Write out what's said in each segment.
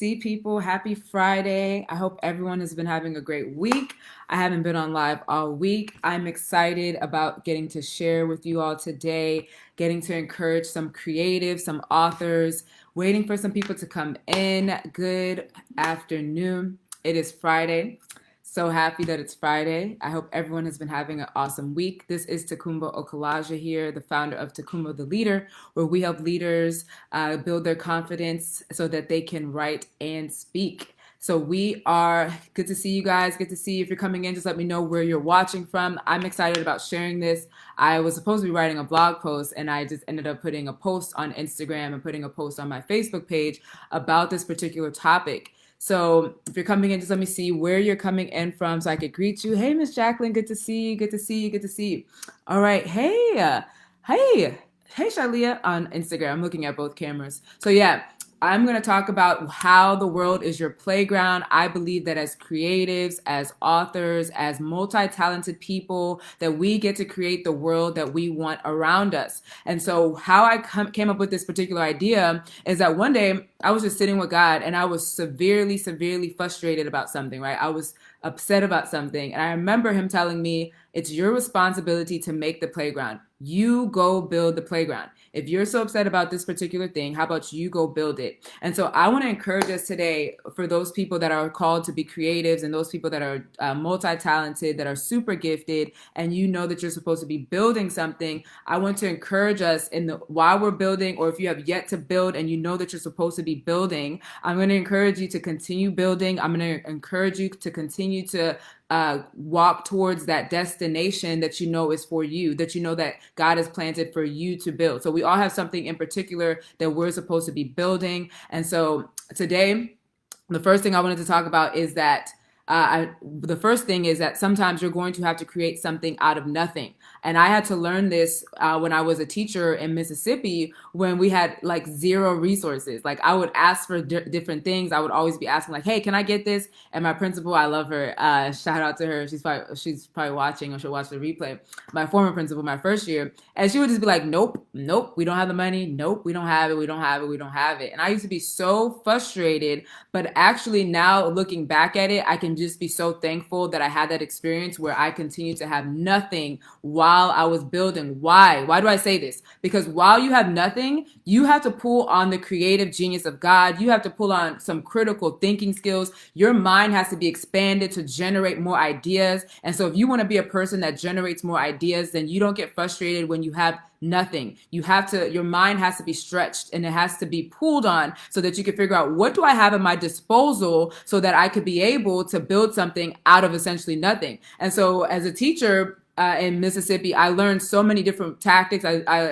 see, people. Happy Friday. I hope everyone has been having a great week. I haven't been on live all week. I'm excited about getting to share with you all today, getting to encourage some creatives, some authors, waiting for some people to come in. Good afternoon. It is Friday. So happy that it's Friday. I hope everyone has been having an awesome week. This is Takumba Okalaja here, the founder of Takumba the Leader, where we help leaders build their confidence so that they can write and speak. So we are good to see you guys. Good to see you. If you're coming in, just let me know where you're watching from. I'm excited about sharing this. I was supposed to be writing a blog post and I just ended up putting a post on Instagram and putting a post on my Facebook page about this particular topic. So if you're coming in, just let me see where you're coming in from so I could greet you. Hey, Miss Jacqueline, good to see you. Good to see you. Good to see you. All right. Hey, Shalia on Instagram. I'm looking at both cameras. So yeah, I'm going to talk about how the world is your playground. I believe that as creatives, as authors, as multi-talented people, that we get to create the world that we want around us. And so how I came up with this particular idea is that one day I was just sitting with God and I was severely, severely frustrated about something, right? I was upset about something. And I remember him telling me, it's your responsibility to make the playground. You go build the playground. If you're so upset about this particular thing, how about you go build it? And so I want to encourage us today for those people that are called to be creatives and those people that are multi-talented, that are super gifted, and you know that you're supposed to be building something. I want to encourage us while we're building, or if you have yet to build and you know that you're supposed to be building, I'm going to encourage you to continue building. I'm going to encourage you to continue to walk towards that destination that you know is for you, that you know that God has planted for you to build. So we all have something in particular that we're supposed to be building. And so today, the first thing I wanted to talk about is that the first thing is that sometimes you're going to have to create something out of nothing. And I had to learn this when I was a teacher in Mississippi, when we had like zero resources. Like I would ask for different things. I would always be asking like, hey, can I get this? And my principal, I love her. Shout out to her. She's probably watching, or she'll watch the replay. My former principal, my first year. And she would just be like, nope, we don't have the money. Nope, we don't have it. We don't have it. We don't have it. And I used to be so frustrated. But actually now looking back at it, I can just be so thankful that I had that experience where I continued to have nothing while I was building. Why? Why do I say this? Because while you have nothing, you have to pull on the creative genius of God. You have to pull on some critical thinking skills. Your mind has to be expanded to generate more ideas. And so if you want to be a person that generates more ideas, then you don't get frustrated when you have nothing. Your mind has to be stretched and it has to be pulled on so that you can figure out, what do I have at my disposal so that I could be able to build something out of essentially nothing. And so as a teacher, in Mississippi, I learned so many different tactics.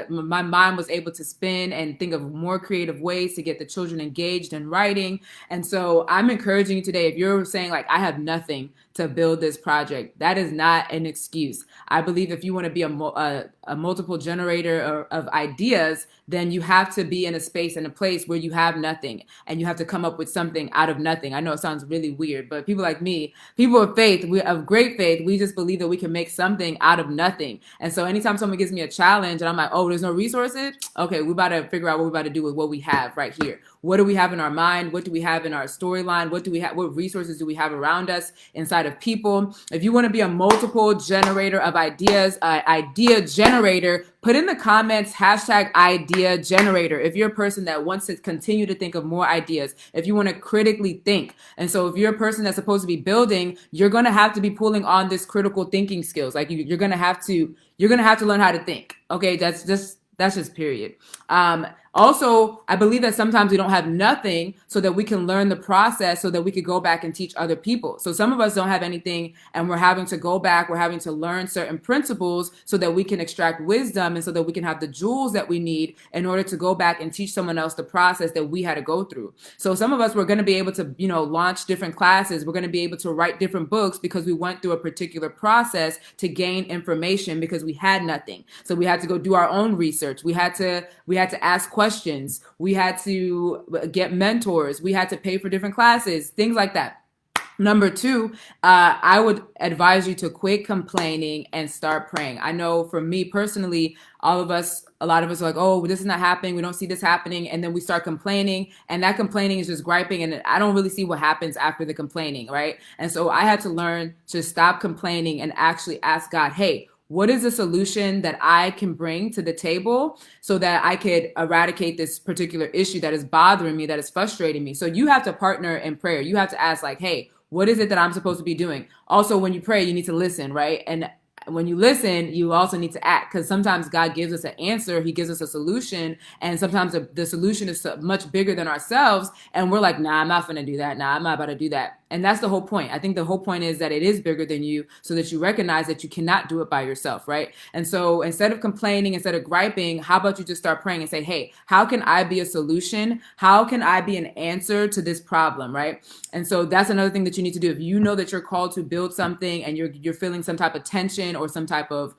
My mind was able to spin and think of more creative ways to get the children engaged in writing. And so I'm encouraging you today, if you're saying like, I have nothing to build this project, that is not an excuse. I believe if you want to be a multiple generator of ideas, then you have to be in a space and a place where you have nothing and you have to come up with something out of nothing. I know it sounds really weird, but people like me, people of faith, of great faith, we just believe that we can make something out of nothing. And so anytime someone gives me a challenge and I'm like, oh, there's no resources. Okay, we about to figure out what we about to do with what we have right here. What do we have in our mind? What do we have in our storyline? What do we have? What resources do we have around us inside of people? If you want to be a multiple generator of ideas, idea generator, put in the comments hashtag idea generator. If you're a person that wants to continue to think of more ideas, if you want to critically think. And so if you're a person that's supposed to be building, you're going to have to be pulling on this critical thinking skills. Like you're going to have to learn how to think. Okay. That's just period. Also, I believe that sometimes we don't have nothing so that we can learn the process so that we could go back and teach other people. So some of us don't have anything and we're having to go back, we're having to learn certain principles so that we can extract wisdom and so that we can have the jewels that we need in order to go back and teach someone else the process that we had to go through. So some of us, we're going to be able to, launch different classes. We're going to be able to write different books because we went through a particular process to gain information because we had nothing. So we had to go do our own research. We had to ask questions. We had to get mentors. We had to pay for different classes, things like that. Number two, I would advise you to quit complaining and start praying. I know for me personally, a lot of us are like, oh, this is not happening. We don't see this happening. And then we start complaining. And that complaining is just griping. And I don't really see what happens after the complaining, right? And so I had to learn to stop complaining and actually ask God, hey, what is the solution that I can bring to the table so that I could eradicate this particular issue that is bothering me, that is frustrating me? So you have to partner in prayer. You have to ask, like, hey, what is it that I'm supposed to be doing? Also, when you pray, you need to listen, right? And when you listen, you also need to act, because sometimes God gives us an answer, he gives us a solution, and sometimes the solution is much bigger than ourselves, and we're like, nah, I'm not gonna do that. Nah, I'm not about to do that. And that's the whole point. I think the whole point is that it is bigger than you, so that you recognize that you cannot do it by yourself, right? And so instead of complaining, instead of griping, how about you just start praying and say, hey, how can I be a solution? How can I be an answer to this problem, right? And so that's another thing that you need to do. If you know that you're called to build something and you're feeling some type of tension or some type of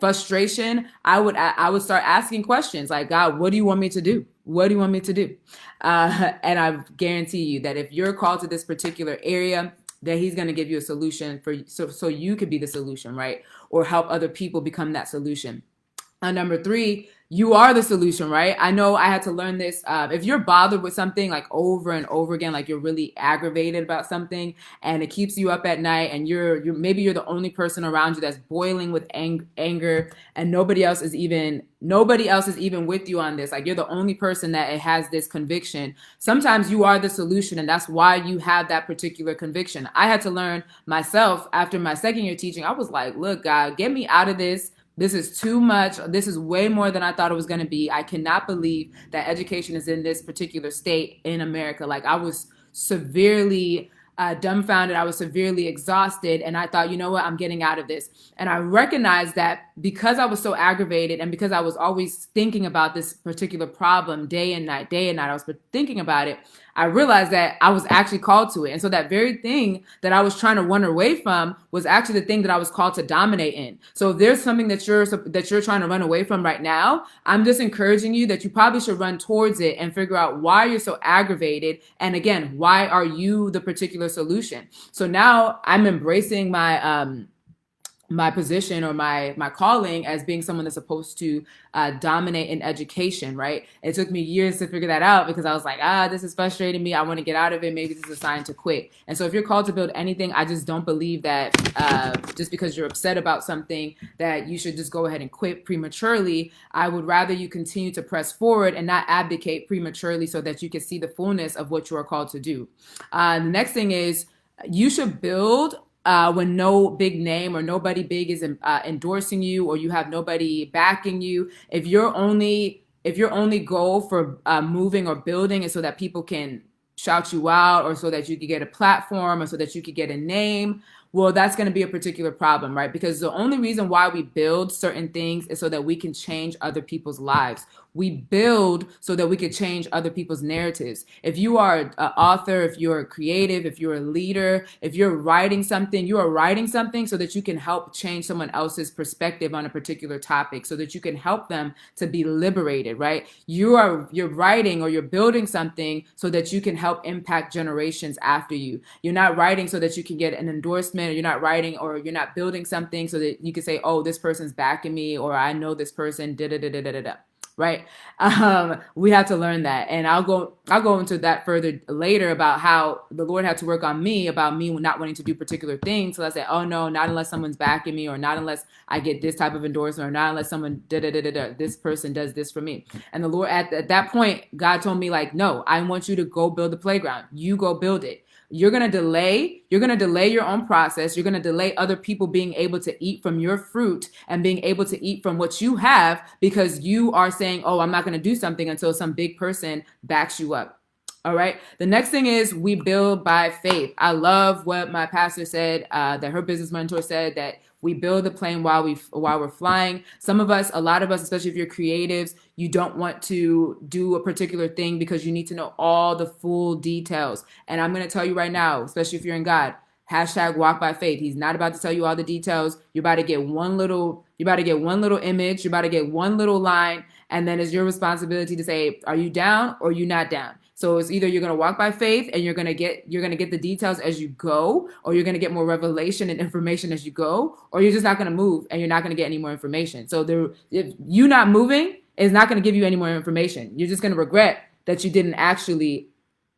frustration, I would start asking questions like, God, what do you want me to do? What do you want me to do? And I guarantee you that if you're called to this particular area, that he's going to give you a solution so you could be the solution, right? Or help other people become that solution. Number three, you are the solution, right? I know I had to learn this. If you're bothered with something like over and over again, like you're really aggravated about something and it keeps you up at night, and maybe you're the only person around you that's boiling with anger, and nobody else is even with you on this. Like you're the only person that it has this conviction. Sometimes you are the solution, and that's why you have that particular conviction. I had to learn myself after my second year teaching. I was like, look, God, get me out of this. This is too much. This is way more than I thought it was going to be. I cannot believe that education is in this particular state in America. Like I was severely dumbfounded. I was severely exhausted. And I thought, you know what? I'm getting out of this. And I recognized that because I was so aggravated and because I was always thinking about this particular problem day and night, I was thinking about it. I realized that I was actually called to it. And so that very thing that I was trying to run away from was actually the thing that I was called to dominate in. So if there's something that you're trying to run away from right now, I'm just encouraging you that you probably should run towards it and figure out why you're so aggravated. And again, why are you the particular solution? So now I'm embracing my position or my calling as being someone that's supposed to dominate in education, right? It took me years to figure that out because I was like, this is frustrating me. I want to get out of it. Maybe this is a sign to quit. And so if you're called to build anything, I just don't believe that just because you're upset about something that you should just go ahead and quit prematurely. I would rather you continue to press forward and not abdicate prematurely so that you can see the fullness of what you are called to do. The next thing is you should build when no big name or nobody big is endorsing you, or you have nobody backing you. If your only goal for moving or building is so that people can shout you out, or so that you could get a platform, or so that you could get a name, well, that's going to be a particular problem, right? Because the only reason why we build certain things is so that we can change other people's lives. We build so that we can change other people's narratives. If you are an author, if you're a creative, if you're a leader, if you're writing something, you are writing something so that you can help change someone else's perspective on a particular topic, so that you can help them to be liberated, right? You're writing or you're building something so that you can help impact generations after you. You're not writing so that you can get an endorsement, or you're not writing or you're not building something so that you can say, oh, this person's backing me, or I know this person, da da da da da da. Right. We have to learn that. And I'll go into that further later about how the Lord had to work on me about me not wanting to do particular things. So I said, oh no, not unless someone's backing me, or not unless I get this type of endorsement, or not unless someone this person does this for me. And the Lord at that point, God told me, like, no, I want you to go build the playground. You go build it. You're going to delay your own process. You're going to delay other people being able to eat from your fruit and being able to eat from what you have, because you are saying, oh, I'm not going to do something until some big person backs you up. All right. The next thing is we build by faith. I love what my pastor said, that her business mentor said, that we build the plane while we're flying. A lot of us, especially if you're creatives, you don't want to do a particular thing because you need to know all the full details. And I'm going to tell you right now, especially if you're in God, hashtag walk by faith. He's not about to tell you all the details. You're about to get one little image. You're about to get one little line. And then it's your responsibility to say, are you down or are you not down? So it's either you're going to walk by faith and you're going to get the details as you go, or you're going to get more revelation and information as you go, or you're just not going to move and you're not going to get any more information. So if you not moving is not going to give you any more information. You're just going to regret that you didn't actually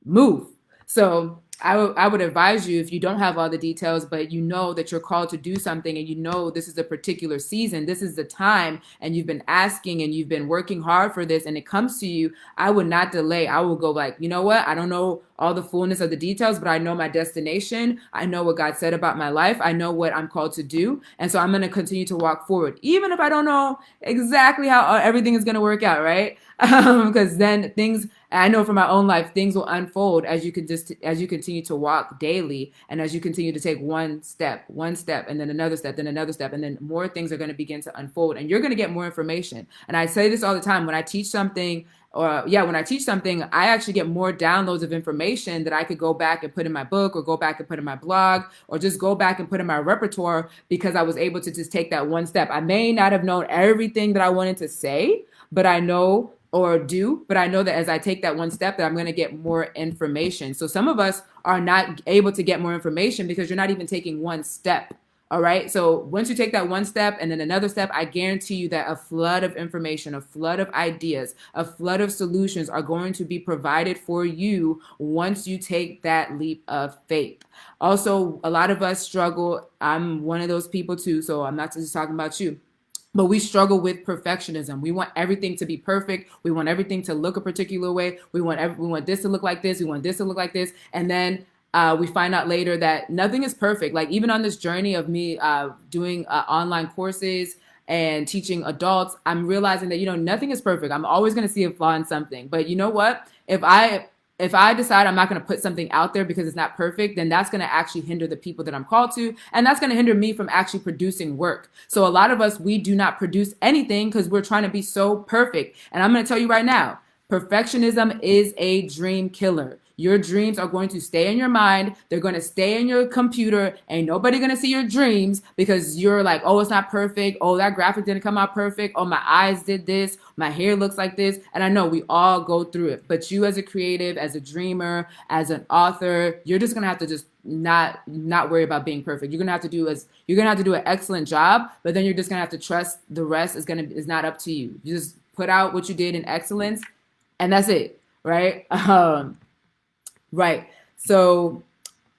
move. So I would advise you, if you don't have all the details, but you know that you're called to do something and you know this is a particular season, this is the time, and you've been asking and you've been working hard for this and it comes to you, I would not delay. I will go like, you know what? I don't know all the fullness of the details, but I know my destination. I know what God said about my life. I know what I'm called to do. And so I'm going to continue to walk forward, even if I don't know exactly how everything is going to work out, right? Because then things, I know from my own life, things will unfold as you continue to walk daily, and as you continue to take one step, and then another step, and then more things are going to begin to unfold, and you're going to get more information. And I say this all the time when I teach something. When I teach something, I actually get more downloads of information that I could go back and put in my book, or go back and put in my blog, or just go back and put in my repertoire, because I was able to just take that one step. I may not have known everything that I wanted to say, but I know but I know that as I take that one step, that I'm going to get more information. So some of us are not able to get more information because you're not even taking one step. All right. So once you take that one step and then another step, I guarantee you that a flood of information, a flood of ideas, a flood of solutions are going to be provided for you once you take that leap of faith. Also, a lot of us struggle. I'm one of those people too. So I'm not just talking about you. But we struggle with perfectionism. We want everything to be perfect. We want everything to look a particular way. We want this to look like this. We want this to look like this. And then we find out later that nothing is perfect. Like even on this journey of me doing online courses and teaching adults, I'm realizing that, nothing is perfect. I'm always going to see a flaw in something. But you know what? If I decide I'm not going to put something out there because it's not perfect, then that's going to actually hinder the people that I'm called to. And that's going to hinder me from actually producing work. So a lot of us, we do not produce anything because we're trying to be so perfect. And I'm going to tell you right now, perfectionism is a dream killer. Your dreams are going to stay in your mind. They're going to stay in your computer. Ain't nobody going to see your dreams because you're like, oh, it's not perfect. Oh, that graphic didn't come out perfect. Oh, my eyes did this. My hair looks like this. And I know we all go through it. But you as a creative, as a dreamer, as an author, you're just going to have to just not worry about being perfect. You're going to have to do an excellent job, but then you're just going to have to trust the rest is not up to you. You just put out what you did in excellence, and that's it. Right. Right. So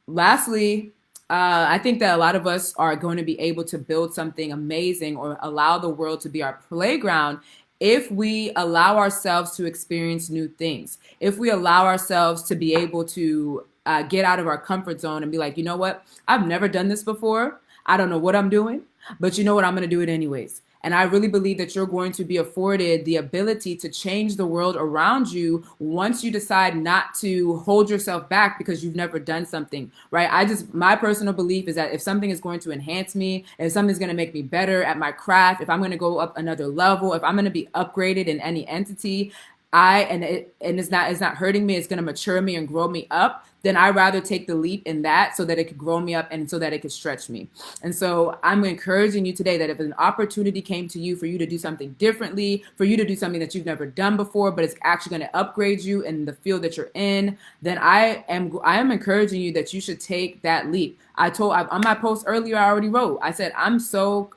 lastly, I think that a lot of us are going to be able to build something amazing or allow the world to be our playground if we allow ourselves to experience new things, if we allow ourselves to be able to get out of our comfort zone and be like, you know what? I've never done this before. I don't know what I'm doing, but you know what? I'm going to do it anyways. And I really believe that you're going to be afforded the ability to change the world around you once you decide not to hold yourself back because you've never done something, right? My personal belief is that if something is going to enhance me, if something's going to make me better at my craft, if I'm going to go up another level, if I'm going to be upgraded in any entity, it's not hurting me, it's going to mature me and grow me up, then I'd rather take the leap in that so that it could grow me up and so that it could stretch me. And so I'm encouraging you today that if an opportunity came to you for you to do something differently, for you to do something that you've never done before, but it's actually going to upgrade you in the field that you're in, then I am encouraging you that you should take that leap. On my post earlier, I already wrote, I said, I'm so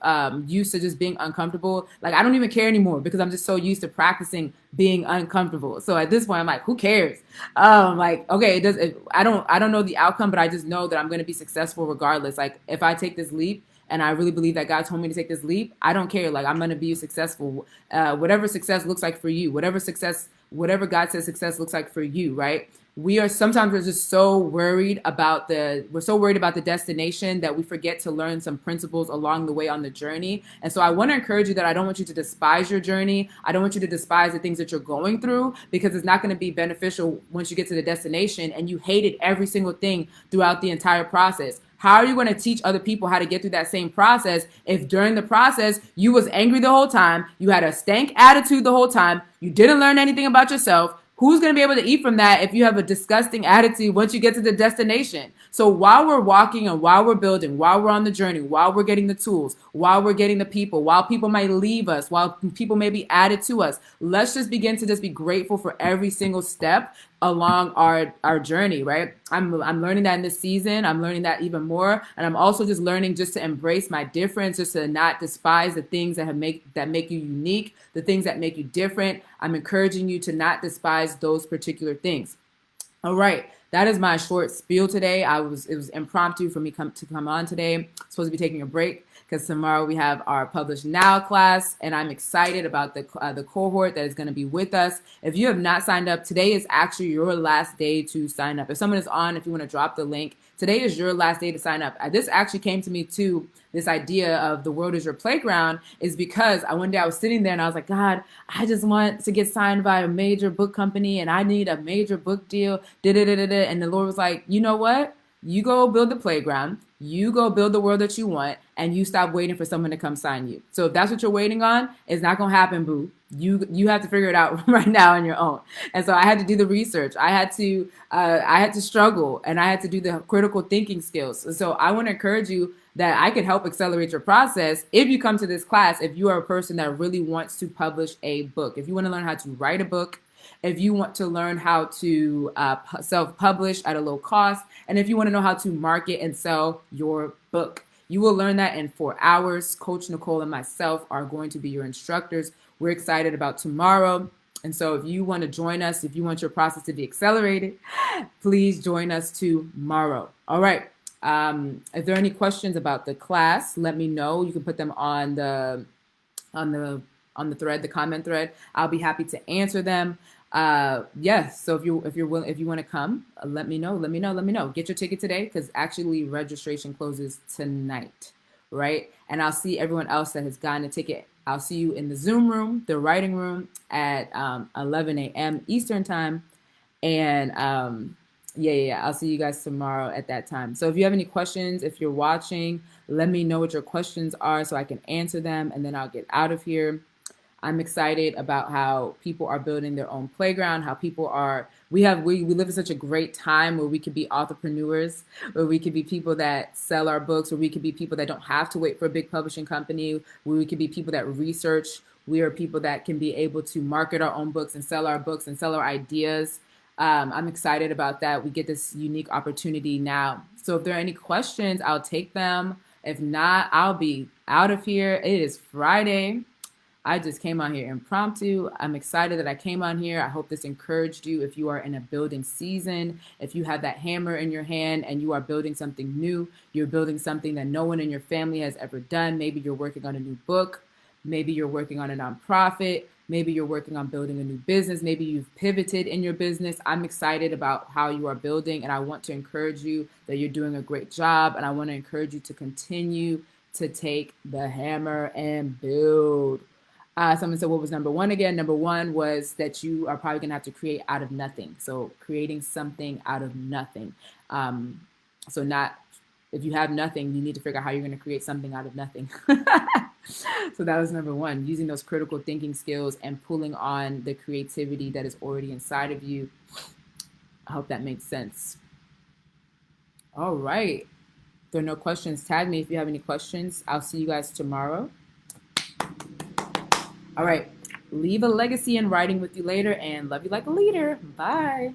used to just being uncomfortable. Like, I don't even care anymore because I'm just so used to practicing being uncomfortable. So at this point, I'm like, who cares? Okay, I don't know the outcome, but I just know that I'm going to be successful regardless. Like, if I take this leap, and I really believe that God told me to take this leap, I don't care. Like, I'm going to be successful. Whatever success looks like for you, whatever God says success looks like for you, right? We're just so worried about the destination that we forget to learn some principles along the way on the journey. And so I want to encourage you that I don't want you to despise your journey. I don't want you to despise the things that you're going through, because it's not going to be beneficial once you get to the destination and you hated every single thing throughout the entire process. How are you going to teach other people how to get through that same process if during the process you was angry the whole time, you had a stank attitude the whole time, you didn't learn anything about yourself? Who's going to be able to eat from that if you have a disgusting attitude once you get to the destination? So while we're walking and while we're building, while we're on the journey, while we're getting the tools, while we're getting the people, while people might leave us, while people may be added to us, let's just begin to just be grateful for every single step along our journey, right? I'm learning that in this season. I'm learning that even more, and I'm also just learning just to embrace my difference, just to not despise the things that make you unique, the things that make you different. I'm encouraging you to not despise those particular things. All right, that is my short spiel today. It was impromptu for me to come on today. I'm supposed to be taking a break because tomorrow we have our Publish Now class, and I'm excited about the cohort that is going to be with us. If you have not signed up, today is actually your last day to sign up. If someone is on, if you want to drop the link, today is your last day to sign up. This actually came to me too. This idea of the world is your playground is because one day I was sitting there and I was like, God, I just want to get signed by a major book company and I need a major book deal. And the Lord was like, you know what? You go build the playground. You go build the world that you want, and you stop waiting for someone to come sign you. So if that's what you're waiting on, it's not gonna happen, boo. You have to figure it out right now on your own. And so I had to do the research. I had to struggle, and I had to do the critical thinking skills. So I want to encourage you that I can help accelerate your process if you come to this class. If you are a person that really wants to publish a book, if you want to learn how to write a book, if you want to learn how to self-publish at a low cost, and if you want to know how to market and sell your book. You will learn that in 4 hours. Coach Nicole and myself are going to be your instructors. We're excited about tomorrow. And so if you want to join us, if you want your process to be accelerated, please join us tomorrow. All right. If there are any questions about the class, let me know. You can put them on the thread, the comment thread. I'll be happy to answer them. Yes. So if you want to come, let me know. Get your ticket today because actually registration closes tonight, right? And I'll see everyone else that has gotten a ticket. I'll see you in the Zoom room, the writing room at 11 a.m. Eastern time, and yeah. I'll see you guys tomorrow at that time. So if you have any questions, if you're watching, let me know what your questions are so I can answer them, and then I'll get out of here. I'm excited about how people are building their own playground, how people are, we live in such a great time where we could be entrepreneurs, where we could be people that sell our books, where we could be people that don't have to wait for a big publishing company, where we could be people that research. We are people that can be able to market our own books and sell our ideas. I'm excited about that. We get this unique opportunity now. So if there are any questions, I'll take them. If not, I'll be out of here. It is Friday. I just came on here impromptu. I'm excited that I came on here. I hope this encouraged you if you are in a building season, if you have that hammer in your hand and you are building something new, you're building something that no one in your family has ever done. Maybe you're working on a new book. Maybe you're working on a nonprofit. Maybe you're working on building a new business. Maybe you've pivoted in your business. I'm excited about how you are building, and I want to encourage you that you're doing a great job, and I want to encourage you to continue to take the hammer and build. Someone said, what was number one again? Number one was that you are probably going to have to create out of nothing. So creating something out of nothing. So not, if you have nothing, you need to figure out how you're going to create something out of nothing. So that was number one, using those critical thinking skills and pulling on the creativity that is already inside of you. I hope that makes sense. All right. If there are no questions, tag me if you have any questions. I'll see you guys tomorrow. All right. Leave a legacy in writing with you later, and love you like a leader. Bye.